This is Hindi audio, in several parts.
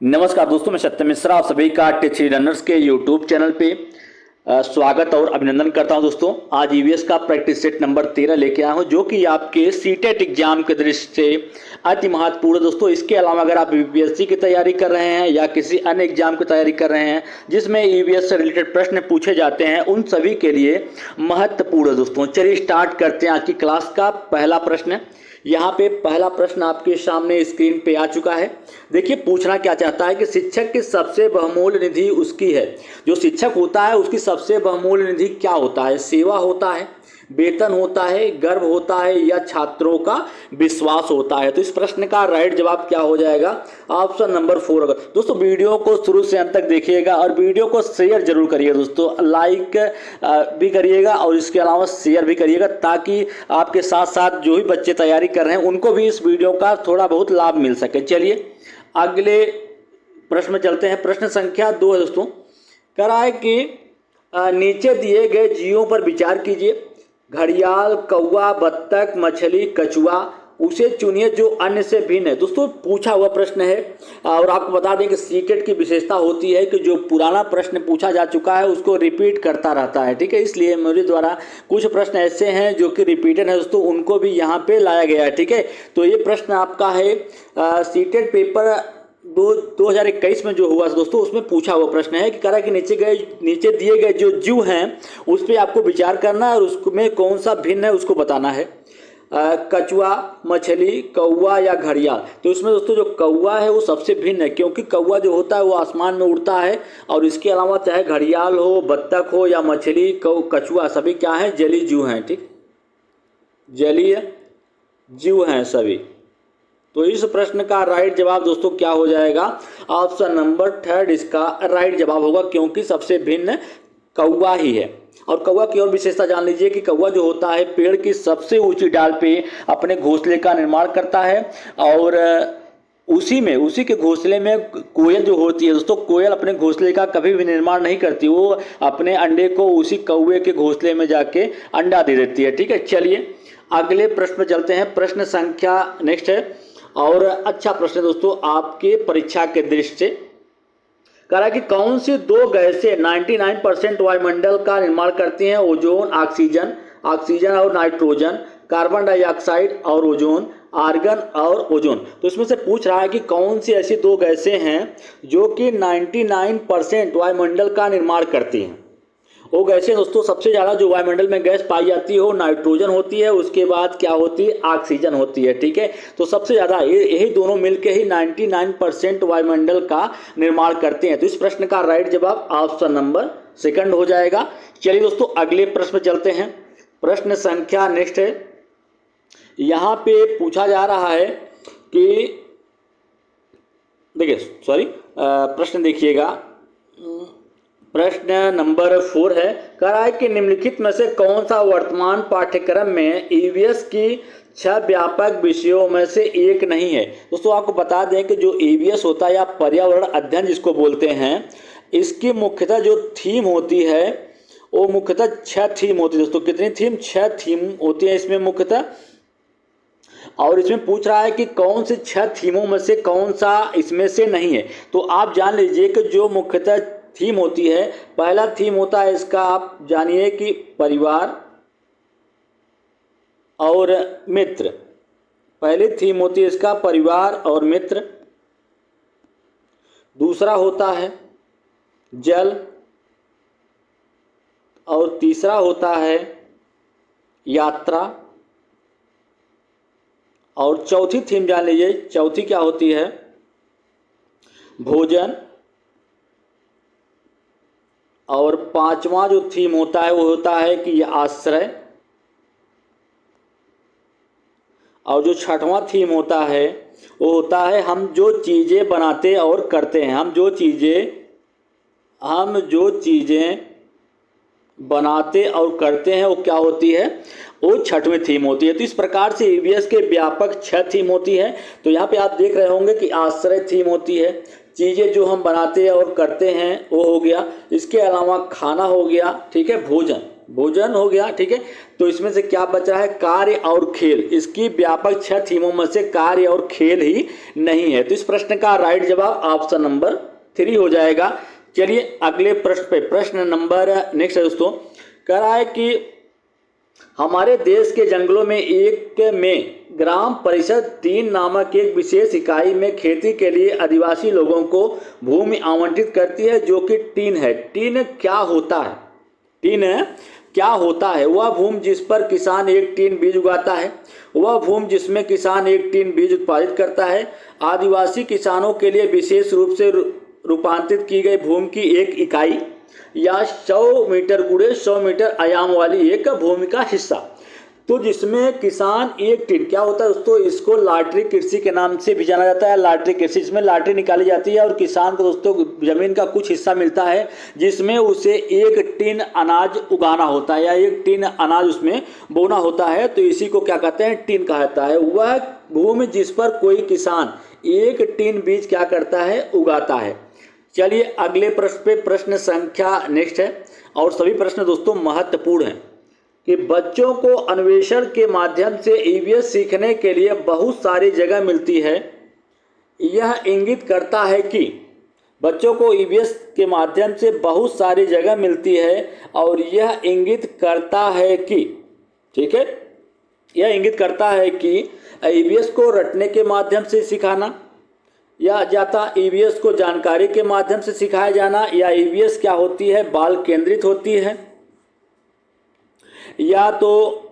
नमस्कार दोस्तों, मैं सत्यम मिश्रा आप सभी का टेक रनर्स के यूट्यूब चैनल पे स्वागत और अभिनंदन करता हूं। दोस्तों आज ईवीएस का प्रैक्टिस सेट नंबर 13 लेके आया हूं, जो कि आपके सीटेट एग्जाम के दृष्टि से अति महत्वपूर्ण है। दोस्तों इसके अलावा अगर आप यूपीएससी की तैयारी कर रहे हैं या किसी अन्य एग्जाम की तैयारी कर रहे हैं जिसमें ईवीएस से रिलेटेड प्रश्न पूछे जाते हैं, उन सभी के लिए महत्वपूर्ण है। दोस्तों चलिए स्टार्ट करते हैं आज की क्लास का पहला प्रश्न। यहाँ पे पहला प्रश्न आपके सामने स्क्रीन पे आ चुका है। देखिए पूछना क्या चाहता है कि शिक्षक की सबसे बहुमूल्य निधि उसकी है। जो शिक्षक होता है उसकी सबसे बहुमूल्य निधि क्या होता है? सेवा होता है, वेतन होता है, गर्व होता है या छात्रों का विश्वास होता है? तो इस प्रश्न का राइट जवाब क्या हो जाएगा? ऑप्शन नंबर 4 होगा। दोस्तों वीडियो को शुरू से अंत तक देखिएगा और वीडियो को शेयर जरूर करिएगा। दोस्तों लाइक भी करिएगा और इसके अलावा शेयर भी करिएगा, ताकि आपके साथ साथ जो भी बच्चे तैयारी कर रहे हैं उनको भी इस वीडियो का थोड़ा बहुत लाभ मिल सके। चलिए अगले प्रश्न में चलते हैं। प्रश्न संख्या 2 है दोस्तों। कह रहा है कि नीचे दिए गए जीवों पर विचार कीजिए। घड़ियाल, कौवा, बत्तख, मछली, कछुआ, उसे चुनिए जो अन्य से भिन्न है। दोस्तों पूछा हुआ प्रश्न है और आपको बता दें कि सीटेट की विशेषता होती है कि जो पुराना प्रश्न पूछा जा चुका है उसको रिपीट करता रहता है। ठीक है, इसलिए मेरे द्वारा कुछ प्रश्न ऐसे हैं जो कि रिपीटेड है दोस्तों, उनको भी यहाँ पे लाया गया है। ठीक है, तो ये प्रश्न आपका है सीटेट पेपर 2021 में जो हुआ दोस्तों, उसमें पूछा हुआ प्रश्न है कि कह रहा है कि नीचे दिए गए जो जीव हैं उस पर आपको विचार करना है और उसमें कौन सा भिन्न है उसको बताना है। कछुआ, मछली, कौवा या घड़ियाल? तो इसमें दोस्तों जो कौवा है वो सबसे भिन्न है, क्योंकि कौवा जो होता है वो आसमान में उड़ता है और इसके अलावा चाहे घड़ियाल हो, बत्तख हो या मछली, कछुआ, सभी क्या है? जलीय जीव हैं। ठीक, जलीय जीव हैं सभी। तो इस प्रश्न का राइट जवाब दोस्तों क्या हो जाएगा? ऑप्शन नंबर 3 इसका राइट जवाब होगा, क्योंकि सबसे भिन्न कौवा ही है। और कौवा की और विशेषता जान लीजिए कि कौवा जो होता है पेड़ की सबसे ऊंची डाल पे अपने घोंसले का निर्माण करता है और उसी के घोंसले में कोयल जो होती है दोस्तों, कोयल अपने घोंसले का कभी भी निर्माण नहीं करती, वो अपने अंडे को उसी कौवे के घोंसले में जाके अंडा दे देती है। ठीक है, चलिए अगले प्रश्न में चलते हैं। प्रश्न संख्या नेक्स्ट है और अच्छा प्रश्न दोस्तों आपके परीक्षा के दृष्टि से। कह रहा है कि कौन सी 2 गैसें 99% वायुमंडल का निर्माण करती हैं? ओजोन, ऑक्सीजन और नाइट्रोजन, कार्बन डाइऑक्साइड और ओजोन, आर्गन और ओजोन। तो इसमें से पूछ रहा है कि कौन सी ऐसी 2 गैसें हैं जो कि 99% वायुमंडल का निर्माण करती हैं? वो गैसें दोस्तों सबसे ज़्यादा जो वायुमंडल में गैस पाई जाती है वो नाइट्रोजन होती है, उसके बाद क्या होती है? ऑक्सीजन होती है। ठीक है, तो सबसे ज़्यादा यही दोनों मिलकर ही 99% वायुमंडल का निर्माण करते हैं। तो इस प्रश्न का राइट जवाब ऑप्शन नंबर 2 हो जाएगा। चलिए दोस्तों अगले प्रश्न चलते हैं। प्रश्न संख्या नेक्स्ट है। यहाँ पे पूछा जा रहा है कि देखिए प्रश्न देखिएगा, प्रश्न नंबर 4 है। कह रहा है कि निम्नलिखित में से कौन सा वर्तमान पाठ्यक्रम में ईवीएस की 6 व्यापक विषयों में से एक नहीं है? दोस्तों आपको बता दें कि जो ईवीएस होता है या पर्यावरण अध्ययन जिसको बोलते हैं, इसकी मुख्यतः जो थीम होती है वो मुख्यतः 6 थीम होती है। दोस्तों कितनी थीम? 6 थीम होती है इसमें मुख्यतः। और इसमें पूछ रहा है कि कौन से 6 थीमों में से कौन सा इसमें से नहीं है। तो आप जान लीजिए कि जो मुख्यतः थीम होती है, पहला थीम होता है इसका, आप जानिए कि परिवार और मित्र। पहली थीम होती है इसका परिवार और मित्र। दूसरा होता है जल और तीसरा होता है यात्रा। और चौथी थीम जान लीजिए, चौथी क्या होती है? भोजन। और 5वां जो थीम होता है वो होता है कि आश्रय। और जो 6वां थीम होता है वो होता है हम जो चीज़ें बनाते और करते हैं। हम जो चीज़ें बनाते और करते हैं वो क्या होती है? वो 6वीं थीम होती है। तो इस प्रकार से ईवीएस के व्यापक 6 थीम होती है। तो यहाँ पे आप देख रहे होंगे कि आश्रय थीम होती है, चीज़ें जो हम बनाते हैं और करते हैं वो हो गया, इसके अलावा खाना हो गया, ठीक है, भोजन, भोजन हो गया, ठीक है। तो इसमें से क्या बचा है, कार्य और खेल। इसकी व्यापक 6 थीमों में से कार्य और खेल ही नहीं है। तो इस प्रश्न का राइट जवाब ऑप्शन नंबर 3 हो जाएगा। चलिए अगले प्रश्न पे, प्रश्न नंबर नेक्स्ट है दोस्तों, कह रहा है कि हमारे देश के जंगलों में ग्राम परिषद 3 नामक एक विशेष इकाई में खेती के लिए आदिवासी लोगों को भूमि आवंटित करती है, जो कि टीन है। टीन क्या होता है, टीन क्या होता है? वह भूमि जिस पर किसान एक टीन बीज उगाता है, वह भूमि जिसमें किसान एक टीन बीज उत्पादित करता है। आदिवासी किसानों के लिए विशेष रूप से रूपांतरित की गई भूमि की एक इकाई या 100 मीटर गुणे 100 मीटर आयाम वाली एक भूमि का हिस्सा। तो जिसमें किसान एक टीन, क्या होता है दोस्तों, इसको लाटरी कृषि के नाम से भी जाना जाता है। लाटरी कृषि, इसमें लाटरी निकाली जाती है और किसान को दोस्तों जमीन का कुछ हिस्सा मिलता है, जिसमें उसे एक टीन अनाज उगाना होता है या एक टीन अनाज उसमें बोना होता है। तो इसी को क्या कहते हैं, टीन कहा जाता है। वह भूमि जिस पर कोई किसान एक टीन बीज क्या करता है, उगाता है। चलिए अगले प्रश्न पे, प्रश्न संख्या नेक्स्ट है और सभी प्रश्न दोस्तों महत्वपूर्ण हैं कि बच्चों को अन्वेषण के माध्यम से ईवीएस सीखने के लिए बहुत सारी जगह मिलती है। यह इंगित करता है कि बच्चों को ईवीएस के माध्यम से बहुत सारी जगह मिलती है और यह इंगित करता है कि, ठीक है, यह इंगित करता है कि ईवीएस को रटने के माध्यम से सिखाना या जाता, ईवीएस को जानकारी के माध्यम से सिखाया जाना, या ईवीएस क्या होती है, बाल केंद्रित होती है, या तो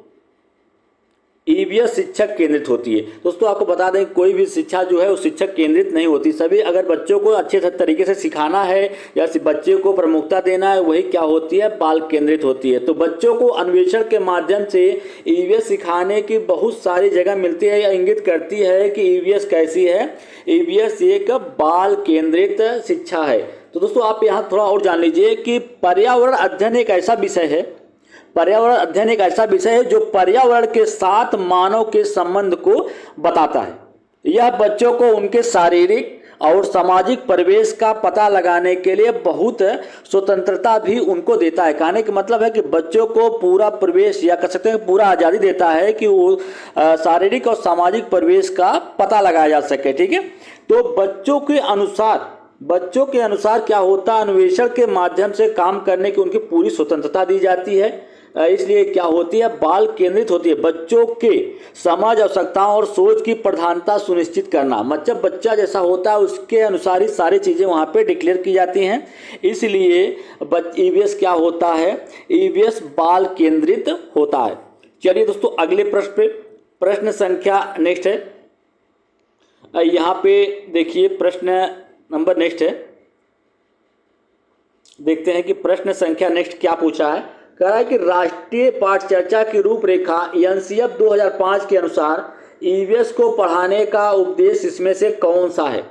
ईवीएस शिक्षक केंद्रित होती है। दोस्तों आपको बता दें कोई भी शिक्षा जो है वो शिक्षक केंद्रित नहीं होती। सभी अगर बच्चों को अच्छे तरीके से सिखाना है या बच्चे को प्रमुखता देना है, वही क्या होती है, बाल केंद्रित होती है। तो बच्चों को अन्वेषण के माध्यम से ईवीएस सिखाने की बहुत सारी जगह मिलती है या इंगित करती है कि ईवीएस कैसी है, ईवीएस एक बाल केंद्रित शिक्षा है। तो दोस्तों आप यहाँ थोड़ा और जान लीजिए कि पर्यावरण अध्ययन एक ऐसा विषय है, पर्यावरण अध्ययन एक ऐसा विषय है जो पर्यावरण के साथ मानव के संबंध को बताता है। यह बच्चों को उनके शारीरिक और सामाजिक परिवेश का पता लगाने के लिए बहुत स्वतंत्रता भी उनको देता है। कहने का मतलब है कि बच्चों को पूरा परिवेश या कह सकते हैं पूरा आज़ादी देता है कि वो शारीरिक और सामाजिक परिवेश का पता लगाया जा सके, ठीक है। तो बच्चों के अनुसार क्या होता है, अन्वेषण के माध्यम से काम करने की उनकी पूरी स्वतंत्रता दी जाती है। इसलिए क्या होती है, बाल केंद्रित होती है। बच्चों के समझ, आवश्यकताओं और सोच की प्रधानता सुनिश्चित करना, मतलब बच्चा जैसा होता है उसके अनुसार ही सारी चीज़ें वहाँ पे डिक्लेयर की जाती हैं। इसलिए ईवीएस क्या होता है, ईवीएस बाल केंद्रित होता है। चलिए दोस्तों अगले प्रश्न पे, प्रश्न संख्या नेक्स्ट है। यहाँ पे देखिए प्रश्न नंबर नेक्स्ट है, देखते हैं कि प्रश्न संख्या नेक्स्ट क्या पूछा है। कह रहा है कि राष्ट्रीय पाठचर्चा की रूपरेखा एनसीएफ 2005 के अनुसार ईवीएस को पढ़ाने का उद्देश्य इसमें से कौन सा है?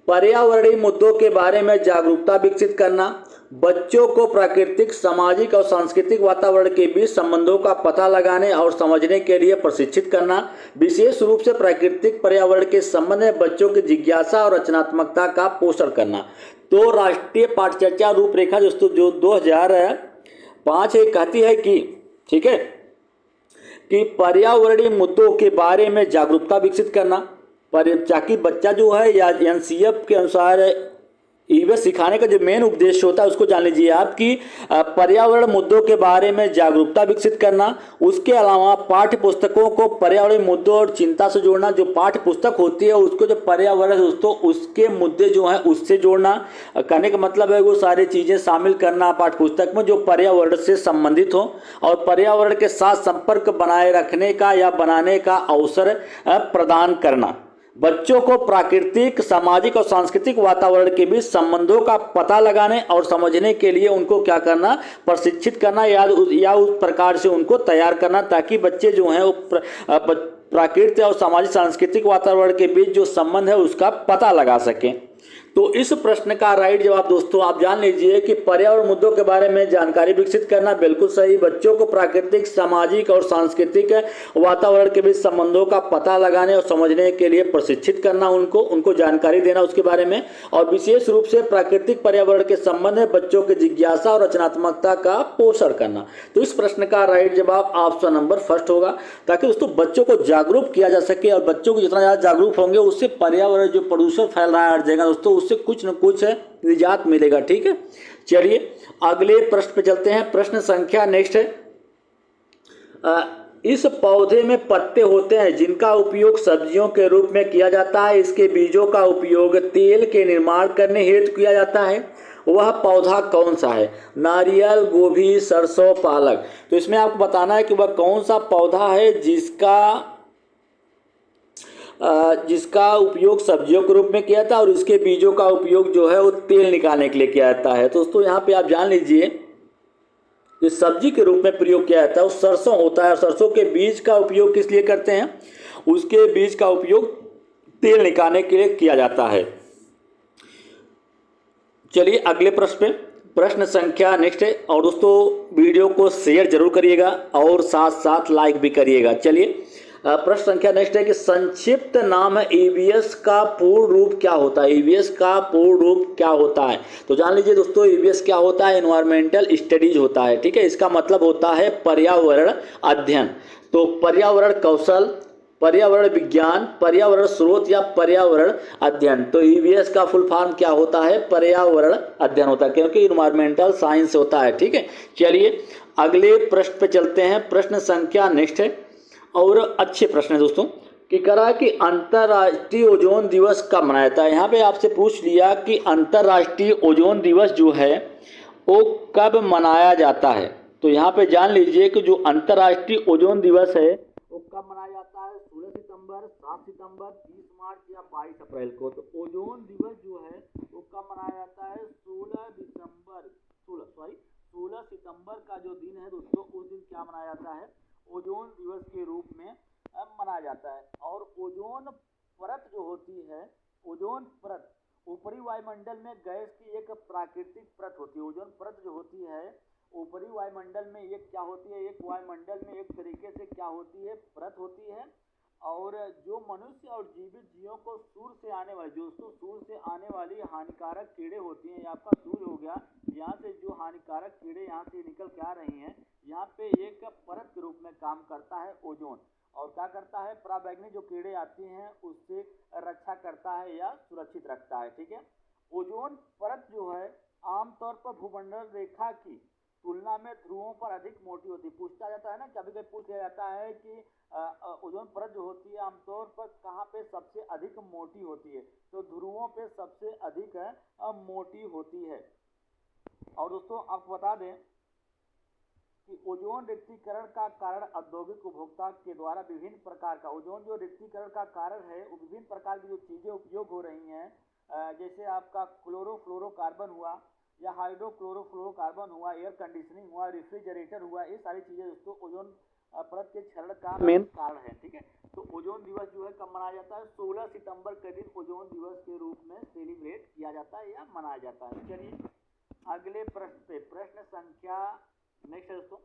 पर्यावरणीय मुद्दों के बारे में जागरूकता विकसित करना, बच्चों को प्राकृतिक, सामाजिक और सांस्कृतिक वातावरण के बीच संबंधों का पता लगाने और समझने के लिए प्रशिक्षित करना, विशेष रूप से प्राकृतिक पर्यावरण के संबंध में बच्चों की जिज्ञासा और रचनात्मकता का पोषण करना। तो राष्ट्रीय पाठचर्चा रूपरेखा दोस्तों जो 2005 कहती है कि, ठीक है, कि पर्यावरणीय मुद्दों के बारे में जागरूकता विकसित करना, ताकि बच्चा जो है या एनसीएफ के अनुसार ईवीएस सिखाने का जो मेन उद्देश्य होता है उसको जान लीजिए आप कि पर्यावरण मुद्दों के बारे में जागरूकता विकसित करना। उसके अलावा पाठ्य पुस्तकों को पर्यावरण मुद्दों और चिंता से जोड़ना। जो पाठ्य पुस्तक होती है उसको जो पर्यावरण दोस्तों उसके मुद्दे जो हैं उससे जोड़ना। कहने का मतलब है वो सारी चीज़ें शामिल करना पाठ्य पुस्तक में जो पर्यावरण से संबंधित हो और पर्यावरण के साथ संपर्क बनाए रखने का या बनाने का अवसर प्रदान करना। बच्चों को प्राकृतिक, सामाजिक और सांस्कृतिक वातावरण के बीच संबंधों का पता लगाने और समझने के लिए उनको क्या करना, प्रशिक्षित करना या उस प्रकार से उनको तैयार करना ताकि बच्चे जो हैं वो प्राकृतिक और सामाजिक सांस्कृतिक वातावरण के बीच जो संबंध है उसका पता लगा सकें। तो इस प्रश्न का राइट जवाब दोस्तों आप जान लीजिए कि पर्यावरण मुद्दों के बारे में जानकारी विकसित करना, बिल्कुल सही। बच्चों को प्राकृतिक, सामाजिक और सांस्कृतिक वातावरण के बीच संबंधों का पता लगाने और समझने के लिए प्रशिक्षित करना, उनको जानकारी देना उसके बारे में, और विशेष रूप से प्राकृतिक पर्यावरण के संबंध में बच्चों की जिज्ञासा और रचनात्मकता का पोषण करना। तो इस प्रश्न का राइट जवाब ऑप्शन नंबर फर्स्ट होगा, ताकि दोस्तों बच्चों को जागरूक किया जा सके, और बच्चों को जितना ज़्यादा जागरूक होंगे उससे पर्यावरण जो प्रदूषण फैल रहा है हर जगह दोस्तों, उससे कुछ न कुछ निजात मिलेगा। ठीक है, चलिए अगले प्रश्न पे चलते हैं। प्रश्न संख्या नेक्स्ट है, इस पौधे में पत्ते होते हैं जिनका उपयोग सब्जियों के रूप में किया जाता है। इसके बीजों का उपयोग तेल के निर्माण करने हेतु किया जाता है। वह पौधा कौन सा है? नारियल, गोभी, सरसों, पालक। तो इसमें आपको बताना है कि वह कौन सा पौधा है जिसका उपयोग सब्जियों के रूप में किया था और इसके बीजों का उपयोग जो है वो तेल निकालने के लिए किया जाता है। तो दोस्तों यहाँ पे आप जान लीजिए कि सब्जी के रूप में प्रयोग किया जाता है वो सरसों होता है, और सरसों के बीज का उपयोग किस लिए करते हैं? उसके बीज का उपयोग तेल निकालने के लिए किया जाता है। चलिए अगले प्रश्न पे, प्रश्न संख्या नेक्स्ट है, और दोस्तों वीडियो को शेयर जरूर करिएगा और साथ साथ लाइक भी करिएगा। चलिए प्रश्न संख्या नेक्स्ट है कि संक्षिप्त नाम है ईवीएस का पूर्ण रूप क्या होता है? ईवीएस का पूर्ण रूप क्या होता है? तो जान लीजिए दोस्तों ईवीएस क्या होता है? एनवायरमेंटल स्टडीज होता है। ठीक है, इसका मतलब होता है पर्यावरण अध्ययन। तो पर्यावरण कौशल, पर्यावरण विज्ञान, पर्यावरण स्रोत या पर्यावरण अध्ययन। तो ईवीएस का फुल फॉर्म क्या होता है? पर्यावरण अध्ययन होता है, क्योंकि इन्वायरमेंटल साइंस होता है। ठीक है, चलिए अगले प्रश्न पे चलते हैं। प्रश्न संख्या नेक्स्ट है, और अच्छे प्रश्न है दोस्तों, कि करा कि अंतर्राष्ट्रीय ओजोन दिवस कब मनाया जाता है? यहाँ पे आपसे पूछ लिया कि अंतर्राष्ट्रीय ओजोन दिवस जो है वो कब मनाया जाता है। तो यहाँ पे जान लीजिए कि जो अंतर्राष्ट्रीय ओजोन दिवस है वो कब मनाया जाता है? 16 सितंबर, 7 सितंबर, 30 मार्च या 22 अप्रैल को। तो ओजोन दिवस जो है वो कब मनाया जाता है? 16 सितंबर का जो दिन है दोस्तों, उस दिन क्या मनाया जाता है? ओजोन दिवस के रूप में मनाया जाता है। और ओजोन परत जो होती है, ओजोन परत ऊपरी वायुमंडल में गैस की एक प्राकृतिक परत होती है। ओजोन परत जो होती है ऊपरी वायुमंडल में एक क्या होती है? एक वायुमंडल में एक तरीके से क्या होती है? परत होती है। और जो मनुष्य और जीवित जीवों को सूर्य से आने वाली, दोस्तों सूर्य से आने वाली हानिकारक कीड़े होती हैं, आपका सूर्य हो गया, यहाँ से जो हानिकारक कीड़े यहाँ से निकल के आ रही हैं, यहाँ पे एक परत के रूप में काम करता है ओजोन। और क्या करता है? पराबैंगनी जो कीड़े आती हैं उससे रक्षा करता है या सुरक्षित रखता है। ठीक है, ओजोन परत जो है आमतौर पर भूमंडल रेखा की तुलना में ध्रुवों पर अधिक मोटी होती है। पूछा जाता है ना, कभी कभी पूछ लिया जाता है कि ओजोन परत जो होती है आमतौर पर कहाँ पे सबसे अधिक मोटी होती है? तो ध्रुवों पे सबसे अधिक मोटी होती है। और दोस्तों आपको बता दें कि ओजोन रिक्तीकरण का कारण औद्योगिक उपभोक्ता के द्वारा विभिन्न प्रकार का, ओजोन जो रिक्तीकरण का कारण है वो विभिन्न प्रकार की जो चीजें उपयोग हो रही हैं, जैसे आपका क्लोरोफ्लोरोकार्बन हुआ या हाइड्रोक्लोरोफ्लोरोकार्बन हुआ, एयर कंडीशनिंग हुआ, रेफ्रिजरेटर हुआ, ये सारी चीजें दोस्तों ओजोन परत के क्षरण का मेन कारण है। ठीक है, तो ओजोन दिवस जो है कब मनाया जाता है? 16 सितंबर के दिन ओजोन दिवस के रूप में सेलिब्रेट किया जाता है या मनाया जाता है। चलिए अगले प्रश्न पे, प्रश्न संख्या नेक्स्ट है दोस्तों,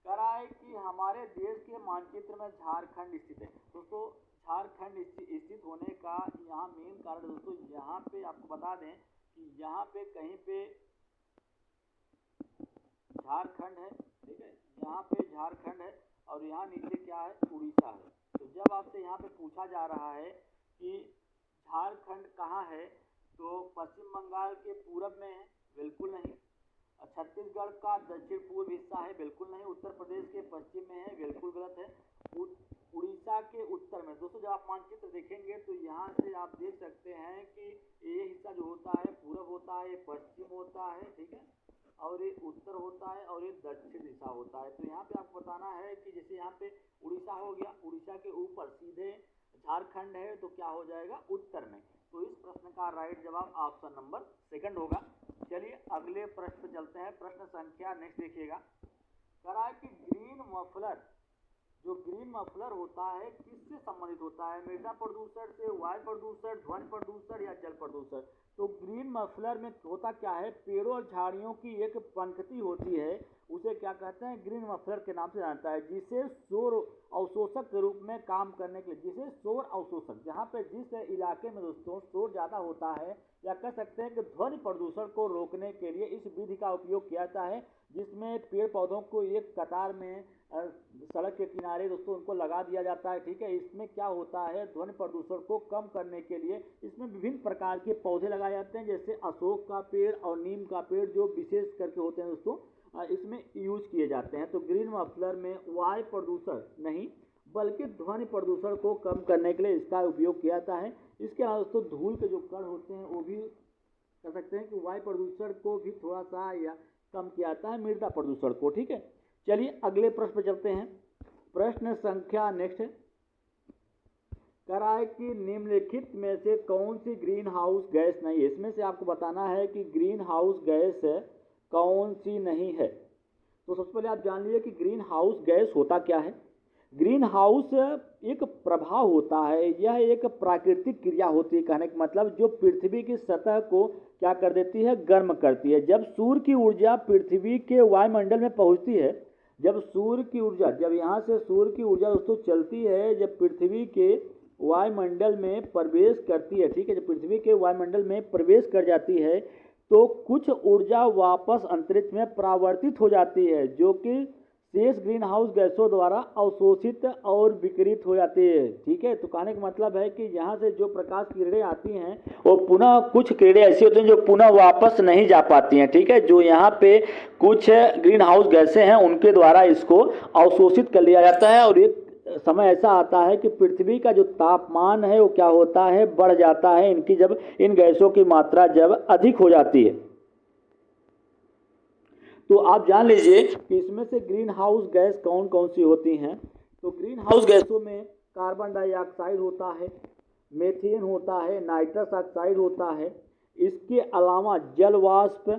कह रहा है कि हमारे देश के मानचित्र में झारखंड स्थित है। दोस्तों झारखंड स्थित होने का यहाँ मेन कारण दोस्तों, यहाँ पे आपको बता दें कि यहाँ पे कहीं पे झारखंड है। ठीक है, यहाँ पे झारखंड है और यहाँ नीचे क्या है? उड़ीसा है। तो जब आपसे यहाँ पे पूछा जा रहा है कि झारखंड कहाँ है, तो पश्चिम बंगाल के पूरब में है, बिल्कुल नहीं। छत्तीसगढ़ का दक्षिण पूर्व हिस्सा है, बिल्कुल नहीं। उत्तर प्रदेश के पश्चिम में है, बिल्कुल गलत है। उड़ीसा के उत्तर में। दोस्तों जब आप मानचित्र देखेंगे तो यहाँ से आप देख सकते हैं कि ये हिस्सा जो होता है पूरब होता है, ये पश्चिम होता है, ठीक है, और ये उत्तर होता है और ये दक्षिण दिशा होता है। तो यहाँ पे आपको बताना है कि जैसे यहाँ पे उड़ीसा हो गया, उड़ीसा के ऊपर सीधे झारखंड है, तो क्या हो जाएगा? उत्तर में। तो इस प्रश्न का राइट जवाब ऑप्शन नंबर सेकंड होगा। चलिए अगले प्रश्न पे चलते हैं। प्रश्न संख्या नेक्स्ट देखिएगा, कह रहा है कि ग्रीन मफलर, जो ग्रीन मफलर होता है किससे संबंधित होता है? मृदा प्रदूषण से, वायु प्रदूषण, ध्वनि प्रदूषण या जल प्रदूषण? तो ग्रीन मफलर में होता क्या है, पेड़ों और झाड़ियों की एक पंक्ति होती है, उसे क्या कहते हैं, ग्रीन मफलर के नाम से जानता है, जिसे शोर अवशोषक के रूप में काम करने के लिए, जिसे शोर अवशोषक, जहाँ पे जिस इलाके में दोस्तों शोर ज़्यादा होता है या कह सकते हैं कि ध्वनि प्रदूषण को रोकने के लिए इस विधि का उपयोग किया जाता है, जिसमें पेड़ पौधों को एक कतार में सड़क के किनारे दोस्तों उनको लगा दिया जाता है। ठीक है, इसमें क्या होता है, ध्वनि प्रदूषण को कम करने के लिए इसमें विभिन्न प्रकार के पौधे लगाए जाते हैं, जैसे अशोक का पेड़ और नीम का पेड़ जो विशेष करके होते हैं दोस्तों इसमें यूज किए जाते हैं। तो ग्रीन मफलर में वायु प्रदूषण नहीं बल्कि ध्वनि प्रदूषण को कम करने के लिए इसका उपयोग किया जाता है। इसके अलावा दोस्तों धूल के जो कण होते हैं वो भी कह सकते हैं कि वायु प्रदूषण को भी थोड़ा सा या कम किया जाता है, मृदा प्रदूषण को। ठीक है, चलिए अगले प्रश्न पर चलते हैं। प्रश्न संख्या नेक्स्ट है, कराए कि निम्नलिखित में से कौन सी ग्रीन हाउस गैस नहीं है। इसमें से आपको बताना है कि ग्रीन हाउस गैस कौन सी नहीं है। तो सबसे पहले आप जान लीजिए कि ग्रीन हाउस गैस होता क्या है। ग्रीन हाउस एक प्रभाव होता है, यह एक प्राकृतिक क्रिया होती है, कहने का मतलब जो पृथ्वी की सतह को क्या कर देती है, गर्म करती है। जब सूर्य की ऊर्जा पृथ्वी के वायुमंडल में पहुंचती है, जब सूर्य की ऊर्जा, जब यहाँ से सूर्य की ऊर्जा दोस्तों चलती है, जब पृथ्वी के वायुमंडल में प्रवेश करती है, ठीक है, जब पृथ्वी के वायुमंडल में प्रवेश कर जाती है तो कुछ ऊर्जा वापस अंतरिक्ष में परावर्तित हो जाती है, जो कि शेष ग्रीन हाउस गैसों द्वारा अवशोषित और विकिरित हो जाती है। ठीक है, तो कहने का मतलब है कि यहाँ से जो प्रकाश किरणें आती हैं वो पुनः, कुछ किरणें ऐसी होती हैं जो पुनः वापस नहीं जा पाती हैं। ठीक है, जो यहाँ पे कुछ ग्रीन हाउस गैसें हैं उनके द्वारा इसको अवशोषित कर लिया जाता है, और एक समय ऐसा आता है कि पृथ्वी का जो तापमान है वो क्या होता है, बढ़ जाता है, इनकी जब इन गैसों की मात्रा जब अधिक हो जाती है। तो आप जान लीजिए कि इसमें से ग्रीन हाउस गैस कौन कौन सी होती हैं। तो ग्रीन हाउस गैसों में कार्बन डाइऑक्साइड होता है, मीथेन होता है, नाइट्रस ऑक्साइड होता है, इसके अलावा जल वाष्प,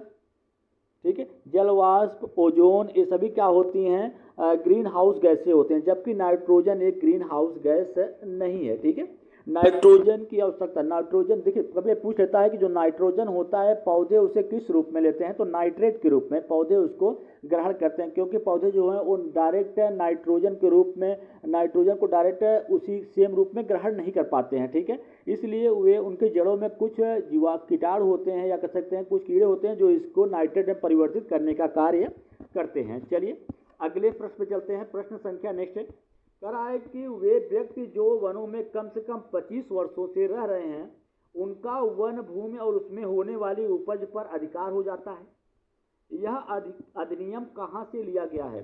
ठीक है, जल वाष्प, ओजोन, ये सभी क्या होती हैं, ग्रीन हाउस गैसें होते हैं, जबकि नाइट्रोजन एक ग्रीन हाउस गैस नहीं है। ठीक है, नाइट्रोजन की आवश्यकता, नाइट्रोजन देखिए कभी पूछ लेता है कि जो नाइट्रोजन होता है पौधे उसे किस रूप में लेते हैं, तो नाइट्रेट के रूप में पौधे उसको ग्रहण करते हैं, क्योंकि पौधे जो हैं वो डायरेक्ट नाइट्रोजन के रूप में, नाइट्रोजन को डायरेक्ट उसी सेम रूप में ग्रहण नहीं कर पाते हैं। ठीक है, इसलिए वे उनकी जड़ों में कुछ जीवा कीटाणु होते हैं या कह सकते हैं कुछ कीड़े होते हैं जो इसको नाइट्रेट में परिवर्तित करने का कार्य करते हैं। चलिए अगले प्रश्न पे चलते हैं। प्रश्न संख्या नेक्स्ट है, कराए कि वे व्यक्ति जो वनों में कम से कम 25 वर्षों से रह रहे हैं उनका वन भूमि और उसमें होने वाली उपज पर अधिकार हो जाता है। यह अधिनियम कहाँ से लिया गया है।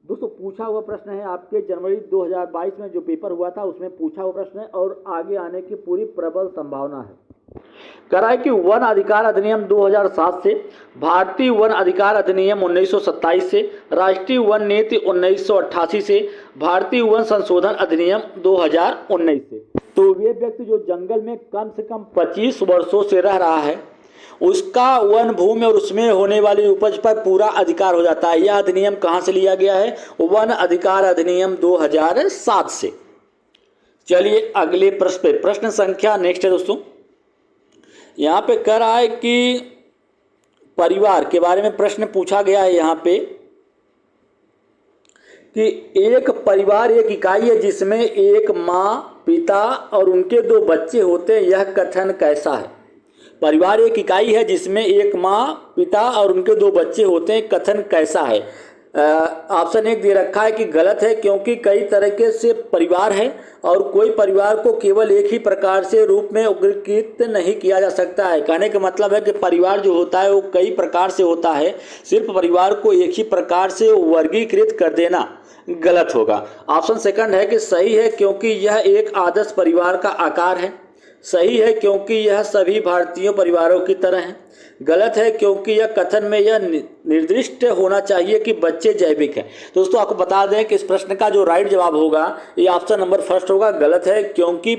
दोस्तों पूछा हुआ प्रश्न है, आपके जनवरी 2022 में जो पेपर हुआ था उसमें पूछा हुआ प्रश्न है और आगे आने की पूरी प्रबल संभावना है। कराए कि वन अधिकार अधिनियम 2007 से, भारतीय वन अधिकार अधिनियम 1927 से, राष्ट्रीय वन नीति 1988 से, भारतीय वन संशोधन अधिनियम 2019 से। तो वे व्यक्ति जो जंगल में कम से कम 25 वर्षों से रह रहा है उसका वन भूमि और उसमें होने वाली उपज पर पूरा अधिकार हो जाता है। यह अधिनियम कहाँ से लिया गया है, वन अधिकार अधिनियम 2007 से। चलिए अगले प्रश्न पे, प्रश्न संख्या नेक्स्ट है दोस्तों, यहाँ पे कह रहा है कि परिवार के बारे में प्रश्न पूछा गया है यहाँ पे कि एक परिवार एक इकाई है जिसमें एक माँ, पिता और उनके 2 बच्चे होते हैं, यह कथन कैसा है। परिवार एक इकाई है जिसमें एक माँ, पिता और उनके 2 बच्चे होते हैं, कथन कैसा है। ऑप्शन 1 दे रखा है कि गलत है, क्योंकि कई तरीके से परिवार है और कोई परिवार को केवल एक ही प्रकार से रूप में वर्गीकृत नहीं किया जा सकता है। कहने का मतलब है कि परिवार जो होता है वो कई प्रकार से होता है, सिर्फ परिवार को एक ही प्रकार से वर्गीकृत कर देना गलत होगा। ऑप्शन सेकंड है कि सही है, क्योंकि यह एक आदर्श परिवार का आकार है। सही है, क्योंकि यह सभी भारतीय परिवारों की तरह है। गलत है, क्योंकि यह कथन में यह निर्दिष्ट होना चाहिए कि बच्चे जैविक हैं। दोस्तों आपको बता दें कि इस प्रश्न का जो राइट जवाब होगा ये ऑप्शन नंबर फर्स्ट होगा। गलत है, क्योंकि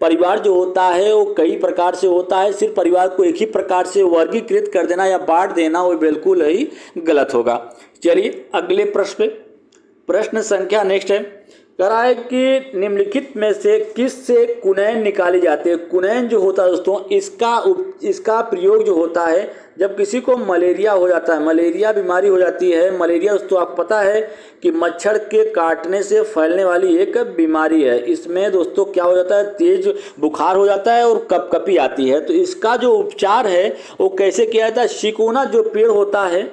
परिवार जो होता है वो कई प्रकार से होता है, सिर्फ परिवार को एक ही प्रकार से वर्गीकृत कर देना या बांट देना वो बिल्कुल ही गलत होगा। चलिए अगले प्रश्न पे, प्रश्न संख्या नेक्स्ट है, कह रहा है कि निम्नलिखित में से किस से कुनैन निकाली जाती है। कुनैन जो होता है दोस्तों, इसका प्रयोग जो होता है जब किसी को मलेरिया हो जाता है, मलेरिया बीमारी हो जाती है। मलेरिया दोस्तों आपको पता है कि मच्छर के काटने से फैलने वाली एक बीमारी है। इसमें दोस्तों क्या हो जाता है, तेज बुखार हो जाता है और कपकपी आती है। तो इसका जो उपचार है वो कैसे किया जाता है। सिकोना जो पेड़ होता है,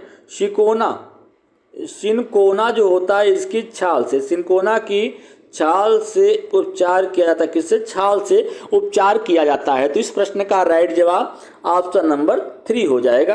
सिनकोना जो होता है, इसकी छाल से, सिनकोना की छाल से उपचार किया जाता है। किससे? छाल से उपचार किया जाता है। तो इस प्रश्न का राइट जवाब ऑप्शन नंबर 3 हो जाएगा।